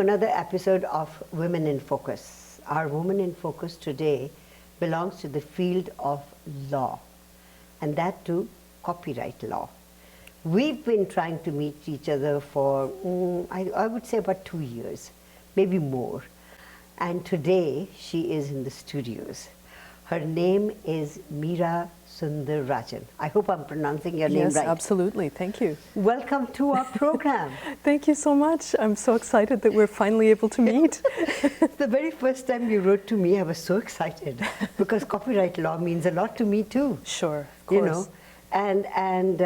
another episode of Women in Focus. Our Woman in Focus today belongs to the field of law, and that too, copyright law. We've been trying to meet each other for, I would say about 2 years, maybe more. And today she is in the studios. Her name is Mira Sundra Rajan. I hope I'm pronouncing your name right. Yes, absolutely. Thank you. Welcome to our program. Thank you so much. I'm so excited that we're finally able to meet. The very first time you wrote to me, I was so excited because copyright law means a lot to me too. Sure, of course. You know, and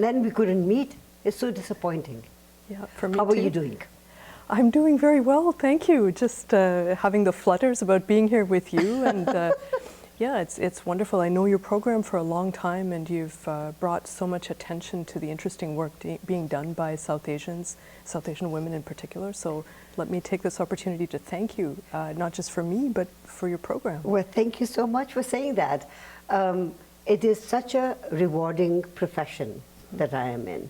then we couldn't meet. It's so disappointing. Yeah, for me How are too. you doing? I'm doing very well, thank you. Just having the flutters about being here with you, and yeah, it's wonderful. I know your program for a long time, and you've brought so much attention to the interesting work being done by South Asian women in particular. So let me take this opportunity to thank you, not just for me, but for your program. Well, thank you so much for saying that. It is such a rewarding profession that I am in.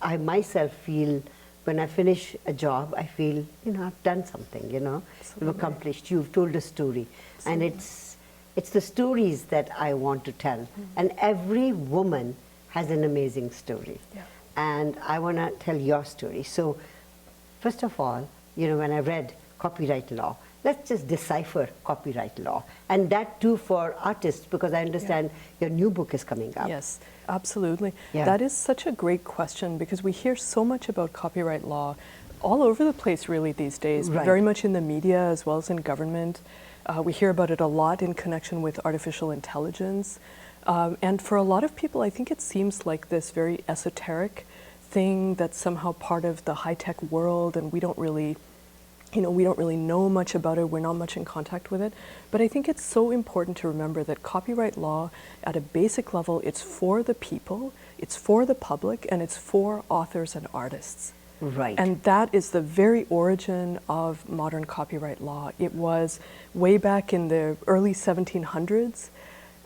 I myself feel, when I finish a job, I feel, I've done something, You've accomplished, you've told a story. Absolutely. And it's the stories that I want to tell. And every woman has an amazing story. Yeah. And I want to tell your story. So, first of all, when I read copyright law, let's just decipher copyright law. And that too for artists, because I understand your new book is coming up. Yes, absolutely. Yeah. That is such a great question, because we hear so much about copyright law all over the place really these days, Right. very much in the media as well as in government. We hear about it a lot in connection with artificial intelligence. And for a lot of people, I think it seems like this very esoteric thing that's somehow part of the high-tech world, and we don't really know much about it, we're not much in contact with it. But I think it's so important to remember that copyright law, at a basic level, it's for the people, it's for the public, and it's for authors and artists. Right. And that is the very origin of modern copyright law. It was way back in the early 1700s,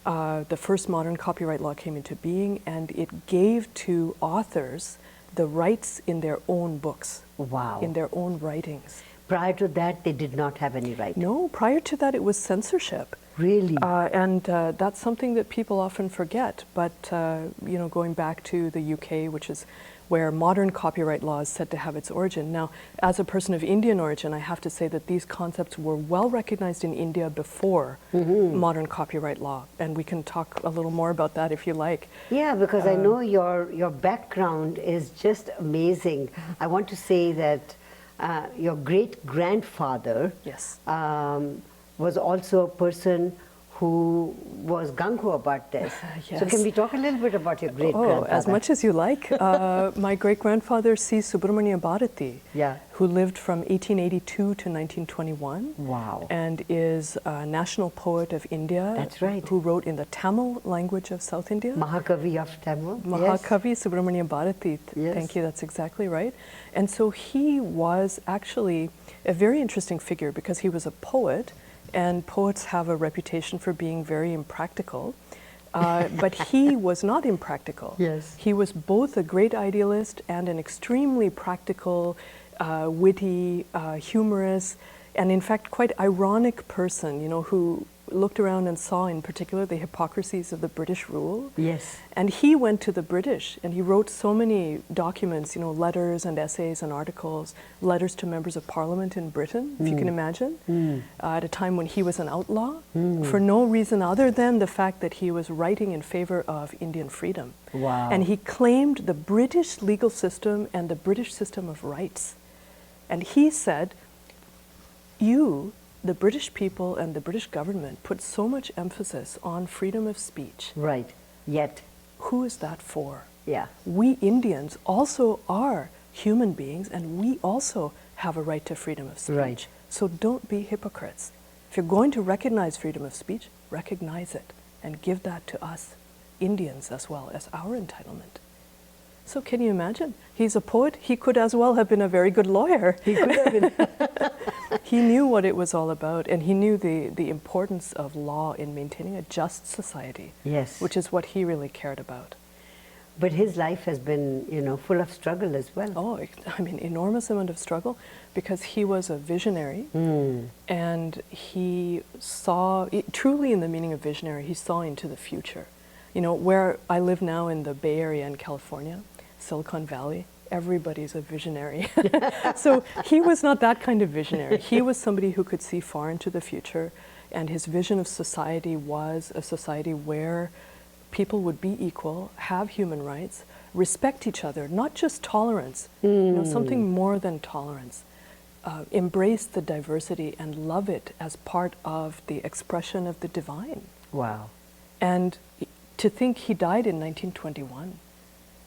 the first modern copyright law came into being, and it gave to authors the rights in their own books. Wow. In their own writings. Prior to that, they did not have any right. No, prior to that, it was censorship. Really? And that's something that people often forget. But, going back to the UK, which is where modern copyright law is said to have its origin. Now, as a person of Indian origin, I have to say that these concepts were well recognized in India before modern copyright law. And we can talk a little more about that if you like. Yeah, because I know your background is just amazing. I want to say that your great-grandfather Yes. Was also a person who was gung-ho about this. Yes. So can we talk a little bit about your great-grandfather? Oh, as much as you like. My great-grandfather, C. Subramania Bharati, who lived from 1882 to 1921. Wow. And is a national poet of India. That's right. Who wrote in the Tamil language of South India. Mahakavi of Tamil. Mahakavi Subramania Bharati. Yes. Thank you, that's exactly right. And so he was actually a very interesting figure because he was a poet, and poets have a reputation for being very impractical. But he was not impractical. Yes. He was both a great idealist and an extremely practical, witty, humorous, and in fact quite ironic person, who looked around and saw in particular the hypocrisies of the British rule. Yes. And he went to the British and he wrote so many documents, letters and essays and articles, letters to members of parliament in Britain, if you can imagine, at a time when he was an outlaw, for no reason other than the fact that he was writing in favor of Indian freedom. Wow. And he claimed the British legal system and the British system of rights. And he said, the British people and the British government put so much emphasis on freedom of speech. Right. Yet. Who is that for? Yeah. We Indians also are human beings, and we also have a right to freedom of speech. Right. So don't be hypocrites. If you're going to recognize freedom of speech, recognize it and give that to us Indians as well as our entitlement. So can you imagine? He's a poet. He could as well have been a very good lawyer. He could have been. He knew what it was all about, and he knew the importance of law in maintaining a just society. Yes. Which is what he really cared about. But his life has been, full of struggle as well. Oh, I mean, enormous amount of struggle, because he was a visionary, and he saw, truly in the meaning of visionary, he saw into the future. Where I live now in the Bay Area in California, Silicon Valley, everybody's a visionary. So he was not that kind of visionary. He was somebody who could see far into the future, and his vision of society was a society where people would be equal, have human rights, respect each other, not just tolerance, something more than tolerance. Embrace the diversity and love it as part of the expression of the divine. Wow. And to think he died in 1921.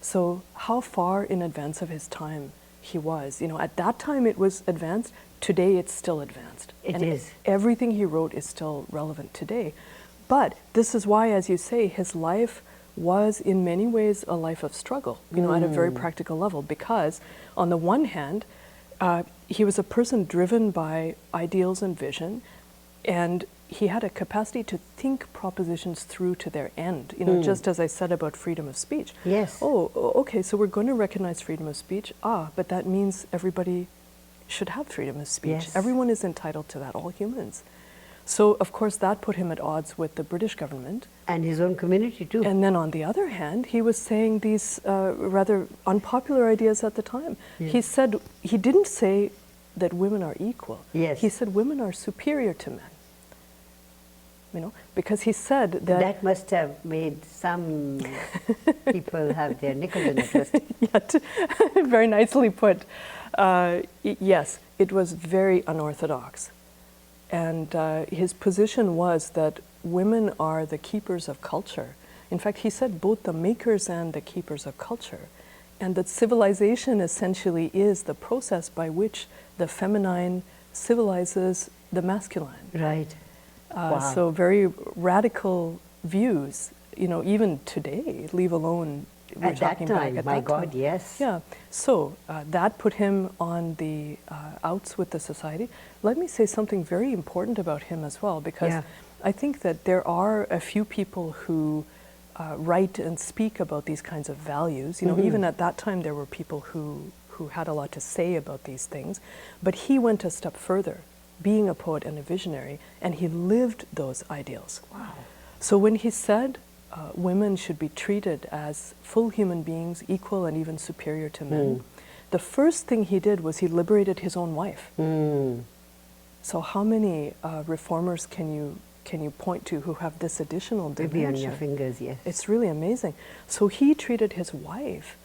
So how far in advance of his time he was. At that time it was advanced, today it's still advanced. It and is. Everything he wrote is still relevant today. But this is why, as you say, his life was in many ways a life of struggle, at a very practical level, because on the one hand, he was a person driven by ideals and vision, and he had a capacity to think propositions through to their end, just as I said about freedom of speech. Yes. Oh, okay, so we're going to recognize freedom of speech. But that means everybody should have freedom of speech. Yes. Everyone is entitled to that, all humans. So, of course, that put him at odds with the British government. And his own community, too. And then, on the other hand, he was saying these rather unpopular ideas at the time. Yes. He didn't say that women are equal. Yes. He said women are superior to men. Because he said that... That must have made some people have their nickels in a twist. Yeah, very nicely put. Yes, it was very unorthodox. And his position was that women are the keepers of culture. In fact, he said both the makers and the keepers of culture. And that civilization essentially is the process by which the feminine civilizes the masculine. Right. Wow. So very radical views, even today, leave alone we're at that talking time, back at my that God, time. yes. Yeah, so that put him on the outs with the society. Let me say something very important about him as well, because I think that there are a few people who write and speak about these kinds of values. Even at that time there were people who had a lot to say about these things, but he went a step further, being a poet and a visionary, and he lived those ideals. Wow. So when he said women should be treated as full human beings, equal and even superior to men, the first thing he did was he liberated his own wife. So how many reformers can you point to who have this additional dimension? Maybe on your fingers, yes. It's really amazing. So he treated his wife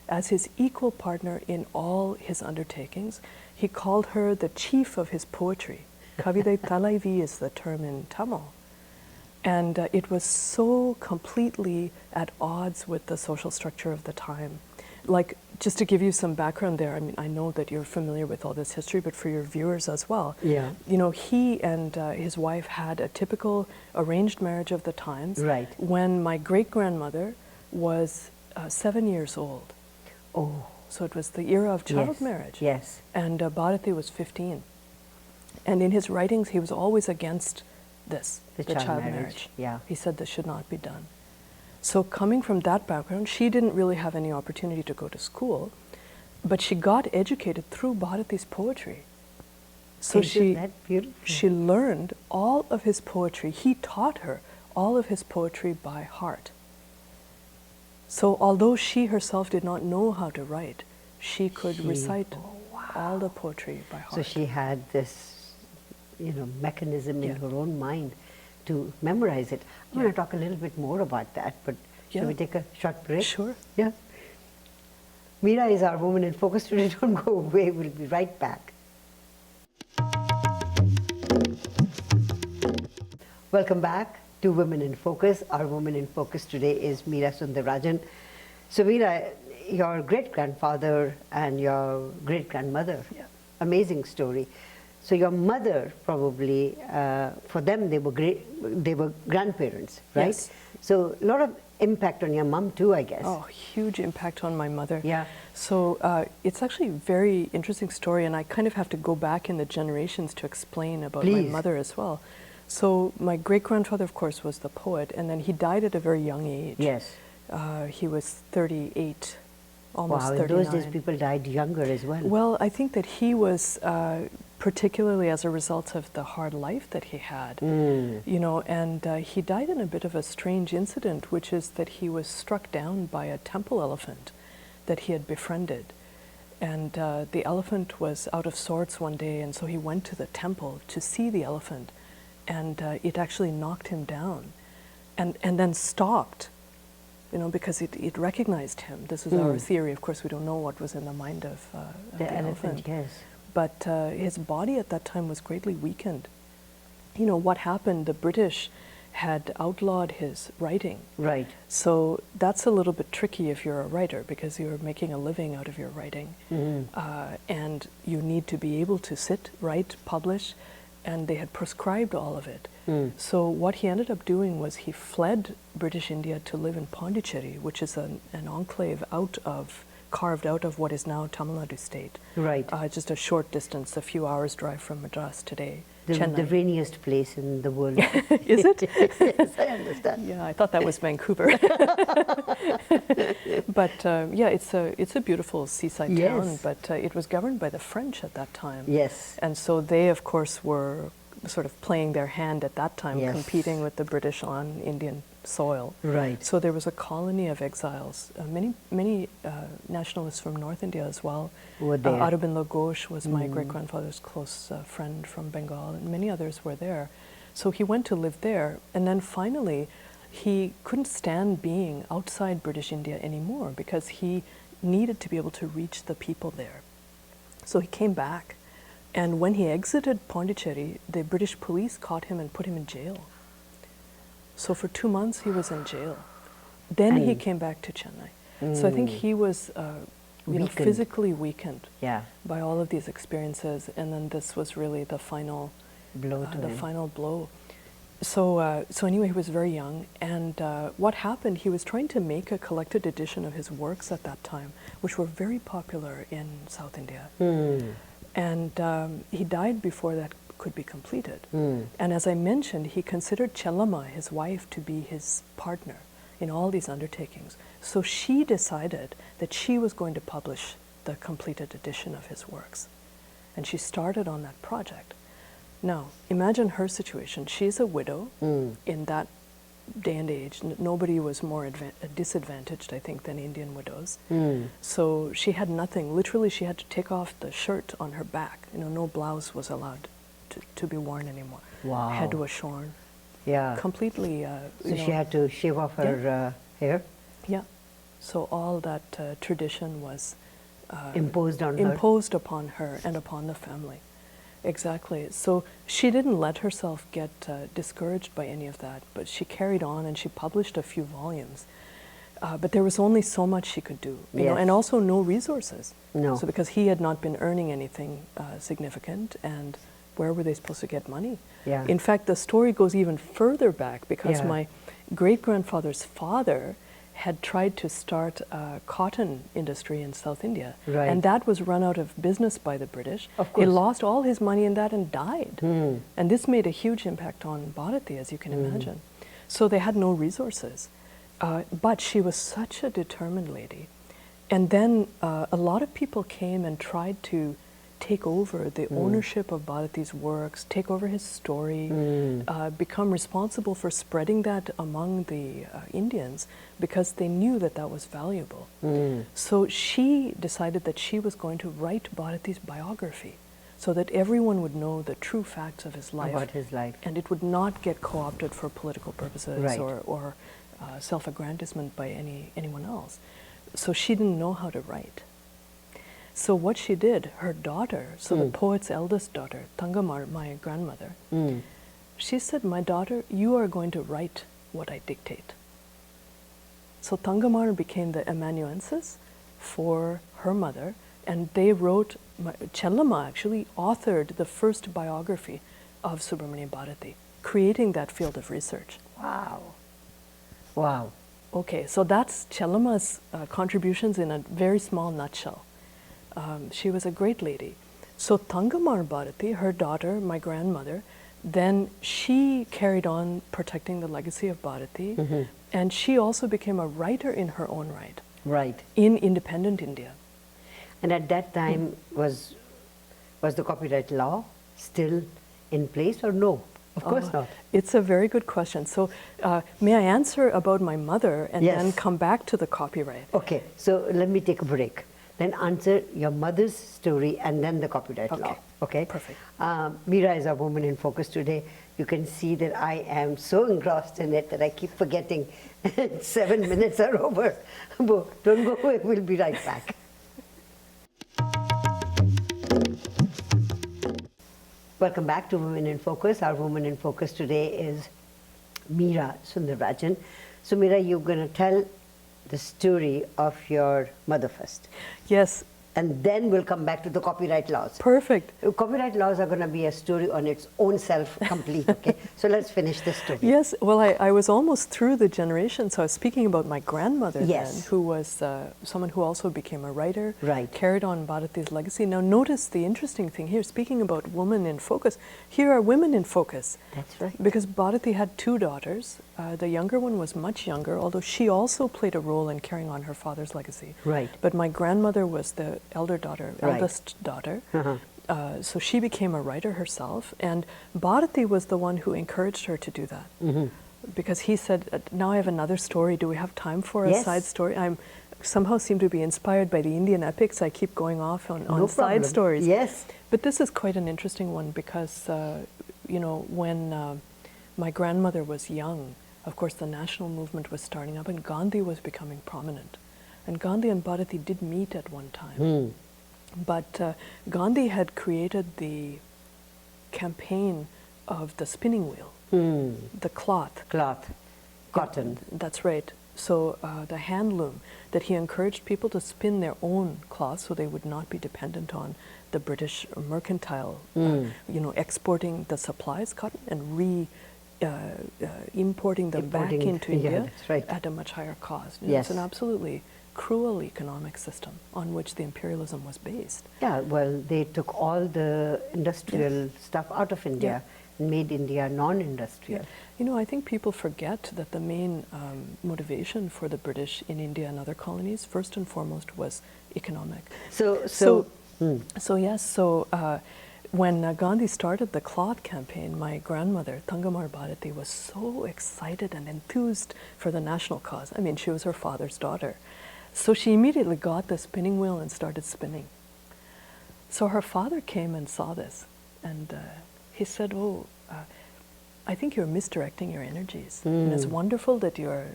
as his equal partner in all his undertakings. He called her the chief of his poetry. Kavide Talaivi is the term in Tamil. And it was so completely at odds with the social structure of the time. Like, just to give you some background there, I mean, I know that you're familiar with all this history, but for your viewers as well. Yeah. He and his wife had a typical arranged marriage of the times. Right. When my great-grandmother was 7 years old. Oh. So it was the era of child marriage. Yes. And Bharati was 15. And in his writings, he was always against this, the child marriage. Yeah. He said this should not be done. So coming from that background, she didn't really have any opportunity to go to school, but she got educated through Bharati's poetry. So Isn't that beautiful? she learned all of his poetry. He taught her all of his poetry by heart. So although she herself did not know how to write, she could recite all the poetry by heart. So she had this, mechanism in her own mind to memorize it. I'm going to talk a little bit more about that, but shall we take a short break? Sure. Yeah. Mira is our woman in focus today. Don't go away. We'll be right back. Welcome back to Women in Focus. Our woman in focus today is Mira Rajan. So Mira, your great-grandfather and your great-grandmother, amazing story. So your mother probably, for them they were grandparents, right? Yes. So a lot of impact on your mom too, I guess. Oh, huge impact on my mother. Yeah. So it's actually a very interesting story, and I kind of have to go back in the generations to explain about my mother as well. So my great-grandfather, of course, was the poet, and then he died at a very young age. Yes. He was 38, almost Wow, 39. in those days people died younger as well. Well, I think that he was, particularly as a result of the hard life that he had, you know, and he died in a bit of a strange incident, which is that he was struck down by a temple elephant that he had befriended. And the elephant was out of sorts one day, and so he went to the temple to see the elephant, and it actually knocked him down, and then stopped, you know, because it recognized him. This is our theory. Of course, we don't know what was in the mind of the elephant. Yes. But his body at that time was greatly weakened. You know, what happened, the British had outlawed his writing. Right. So that's a little bit tricky if you're a writer, because you're making a living out of your writing. And you need to be able to sit, write, publish, and they had proscribed all of it. So what he ended up doing was he fled British India to live in Pondicherry, which is an enclave carved out of what is now Tamil Nadu state. Right. Just a short distance, a few hours drive from Madras today. The rainiest place in the world. Is it? Yes, I understand. Yeah, I thought that was Vancouver. But yeah, it's a beautiful seaside town, but it was governed by the French at that time. Yes. And so they, of course, were sort of playing their hand at that time, competing with the British on Indian soil. Right. So there was a colony of exiles, many nationalists from North India as well. Were there. Aurobindo Ghosh was my great-grandfather's close friend from Bengal, and many others were there. So he went to live there, and then finally he couldn't stand being outside British India anymore because he needed to be able to reach the people there. So he came back, and when he exited Pondicherry, the British police caught him and put him in jail. So for 2 months he was in jail. Then he came back to Chennai. So I think he was physically weakened by all of these experiences, and then this was really the final blow to him. Final blow. So anyway, he was very young, and what happened, he was trying to make a collected edition of his works at that time, which were very popular in South India. And he died before that could be completed. And as I mentioned, he considered Chellamma, his wife, to be his partner in all these undertakings. So she decided that she was going to publish the completed edition of his works. And she started on that project. Now, imagine her situation. She's a widow in that day and age. Nobody was more disadvantaged, I think, than Indian widows. So she had nothing. Literally, she had to take off the shirt on her back. You know, no blouse was allowed to be worn anymore. Wow. Head was shorn. Yeah. Completely. So she had to shave off her hair? Yeah. So all that tradition was imposed upon her and upon the family. Exactly. So she didn't let herself get discouraged by any of that, but she carried on and she published a few volumes. But there was only so much she could do, you know, and also no resources. No. So because he had not been earning anything significant, and where were they supposed to get money? Yeah. In fact, the story goes even further back, because my great-grandfather's father had tried to start a cotton industry in South India. Right. And that was run out of business by the British. Of course. He lost all his money in that and died. And this made a huge impact on Bharati, as you can imagine. So they had no resources. But she was such a determined lady. And then a lot of people came and tried to take over the ownership of Bharati's works, take over his story, become responsible for spreading that among the Indians, because they knew that that was valuable. So she decided that she was going to write Bharati's biography, so that everyone would know the true facts of his life. About his life. And it would not get co-opted for political purposes or self-aggrandizement by anyone else. So she didn't know how to write. So what she did, her daughter, so the poet's eldest daughter, Thangamar, my grandmother, she said, "My daughter, you are going to write what I dictate." So Thangamar became the amanuensis for her mother, and they wrote, Chellamma actually authored the first biography of Subramanian Bharati, creating that field of research. Wow. Wow. Okay, so that's Chellamma's contributions in a very small nutshell. She was a great lady. So Thangamar Bharati, her daughter, my grandmother, then she carried on protecting the legacy of Bharati, and she also became a writer in her own right. Right. In independent India. And at that time, was the copyright law still in place or no? Of course not. It's a very good question. So may I answer about my mother and Yes. then come back to the copyright? Okay, so let me take a break. Then answer your mother's story and then the copyright law. Okay? Perfect. Mira is our woman in focus today. You can see that I am so engrossed in it that I keep forgetting 7 minutes are over. Don't go away, we'll be right back. Welcome back to Women in Focus. Our woman in focus today is Mira Sundra Rajan. So Mira, you're going to tell the story of your mother first. Yes. And then we'll come back to the copyright laws. Perfect. Copyright laws are going to be a story on its own self, complete, okay? So let's finish this story. Yes, well, I was almost through the generation, so I was speaking about my grandmother Yes. then, who was someone who also became a writer, Right. carried on Bharati's legacy. Now notice the interesting thing here, speaking about women in focus, here are women in focus. That's right. Because Bharati had 2 daughters. The younger one was much younger, although she also played a role in carrying on her father's legacy. Right. But my grandmother was the elder daughter, Right. eldest daughter. Uh-huh. So she became a writer herself, and Bharati was the one who encouraged her to do that. Because he said, now I have another story. Do we have time for a Yes. side story? I'm somehow seem to be inspired by the Indian epics. I keep going off on No side problem. stories. Yes. But this is quite an interesting one because, you know, when my grandmother was young, of course, the national movement was starting up and Gandhi was becoming prominent. And Gandhi and Bharati did meet at one time. But Gandhi had created the campaign of the spinning wheel, the cloth. Cloth, cotton. That's right. So the handloom, that he encouraged people to spin their own cloth so they would not be dependent on the British mercantile, you know, exporting the supplies, cotton, and importing them back Importing, into yeah, India that's right. at a much higher cost. You know, Yes. it's an absolutely cruel economic system on which the imperialism was based. Yeah, well, they took all the industrial stuff out of India and made India non-industrial. You know, I think people forget that the main motivation for the British in India and other colonies, first and foremost, was economic. So when Gandhi started the cloth campaign, my grandmother, Thangamar Bharati, was so excited and enthused for the national cause. I mean, she was her father's daughter. So she immediately got the spinning wheel and started spinning. So her father came and saw this, and he said, I think you're misdirecting your energies. And it's wonderful that you're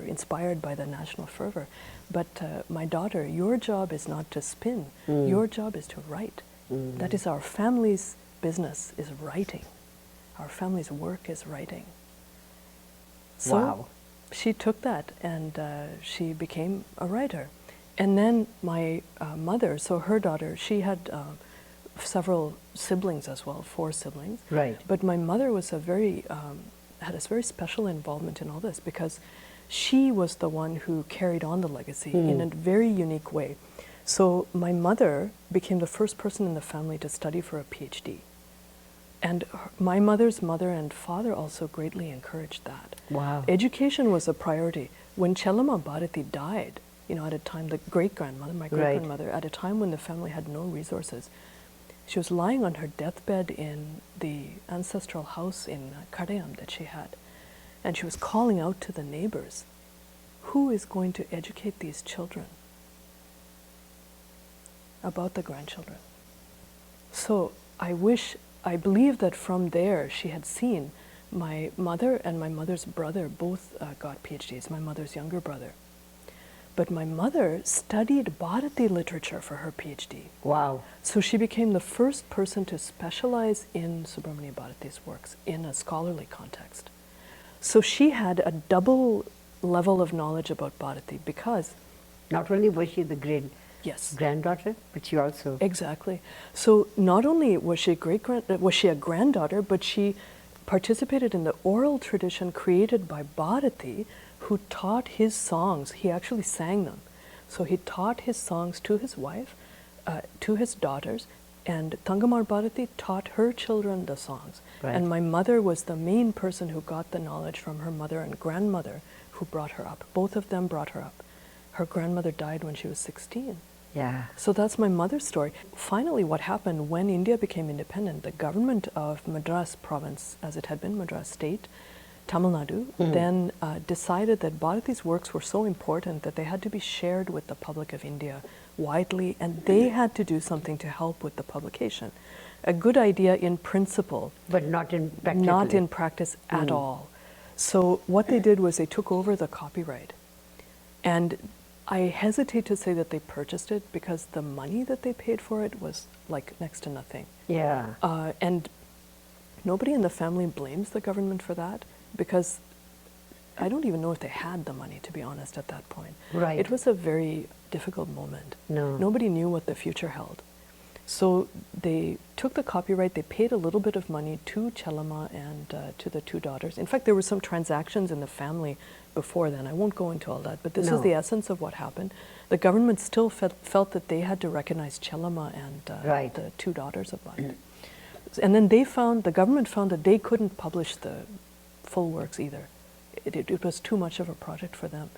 inspired by the national fervor. But my daughter, your job is not to spin. Your job is to write. That is our family's business, is writing. Our family's work is writing. So Wow. she took that and she became a writer. And then my mother, so her daughter, she had several siblings as well, 4 siblings. Right. But my mother was had a very special involvement in all this because she was the one who carried on the legacy in a very unique way. So my mother became the first person in the family to study for a PhD. And my mother's mother and father also greatly encouraged that. Wow. Education was a priority. When Chellamma Bharati died, you know, at a time, the great-grandmother, my great-grandmother, at a time when the family had no resources, she was lying on her deathbed in the ancestral house in Kadayam that she had. And she was calling out to the neighbors, who is going to educate these children about the grandchildren? So I believe that from there she had seen my mother and my mother's brother both got PhDs, my mother's younger brother. But my mother studied Bharati literature for her PhD. Wow. So she became the first person to specialize in Subramania Bharati's works in a scholarly context. So she had a double level of knowledge about Bharati because... Not only was she the great Yes. granddaughter, but she also... Exactly. So not only was she a granddaughter, but she participated in the oral tradition created by Bharati, who taught his songs. He actually sang them. So he taught his songs to his wife, to his daughters, And Thangamar Bharati taught her children the songs. Right. And my mother was the main person who got the knowledge from her mother and grandmother who brought her up. Both of them brought her up. Her grandmother died when she was 16. Yeah. So that's my mother's story. Finally, what happened when India became independent, the government of Madras province, as it had been Madras state, Tamil Nadu, then decided that Bharati's works were so important that they had to be shared with the public of India widely, and they had to do something to help with the publication. A good idea in principle, But not in practice. not in practice at all. So what they did was they took over the copyright. And I hesitate to say that they purchased it because the money that they paid for it was like next to nothing. Yeah. And nobody in the family blames the government for that because I don't even know if they had the money, to be honest, at that point. Right. It was a very difficult moment. No. Nobody knew what the future held. So they took the copyright, they paid a little bit of money to Chelama and to the two daughters. In fact, there were some transactions in the family before then. I won't go into all that, but this is the essence of what happened. The government still felt that they had to recognize Chelama and the two daughters of Bharat. And then the government found that they couldn't publish the full works either. It was too much of a project for them.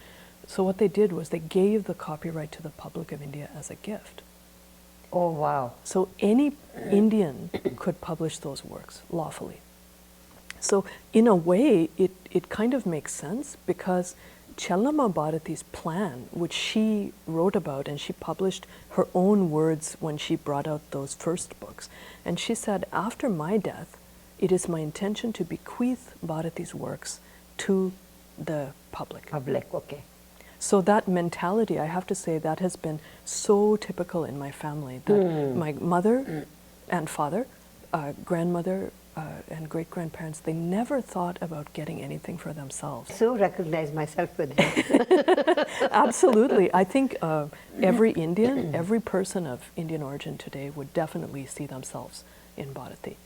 So what they did was they gave the copyright to the public of India as a gift. Oh, wow. So any Indian could publish those works lawfully. So in a way, it kind of makes sense because Chelama Bharati's plan, which she wrote about, and she published her own words when she brought out those first books. And she said, after my death, it is my intention to bequeath Bharati's works to the public. Public, okay. So that mentality, I have to say, that has been so typical in my family, that my mother and father, grandmother, and great-grandparents, they never thought about getting anything for themselves. So recognize myself with him. Absolutely. I think every Indian, every person of Indian origin today would definitely see themselves in Bharati.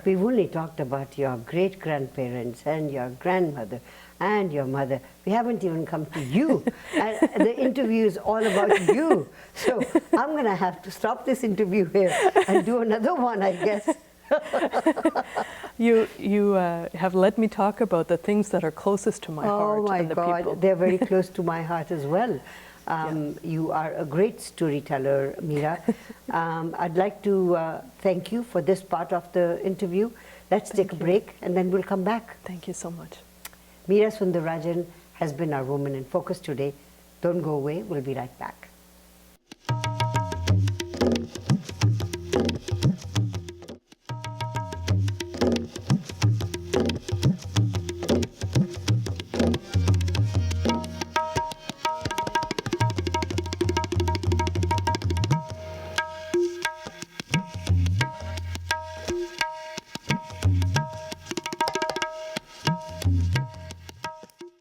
We've only talked about your great-grandparents and your grandmother and your mother. We haven't even come to you. And the interview is all about you. So I'm going to have to stop this interview here and do another one, I guess. You have let me talk about the things that are closest to my heart and the people. Oh my God, they're very close to my heart as well. You are a great storyteller, Mira. I'd like to thank you for this part of the interview. Let's take a break and then we'll come back. Thank you so much. Mira Sundra Rajan has been our Woman in Focus today. Don't go away, we'll be right back.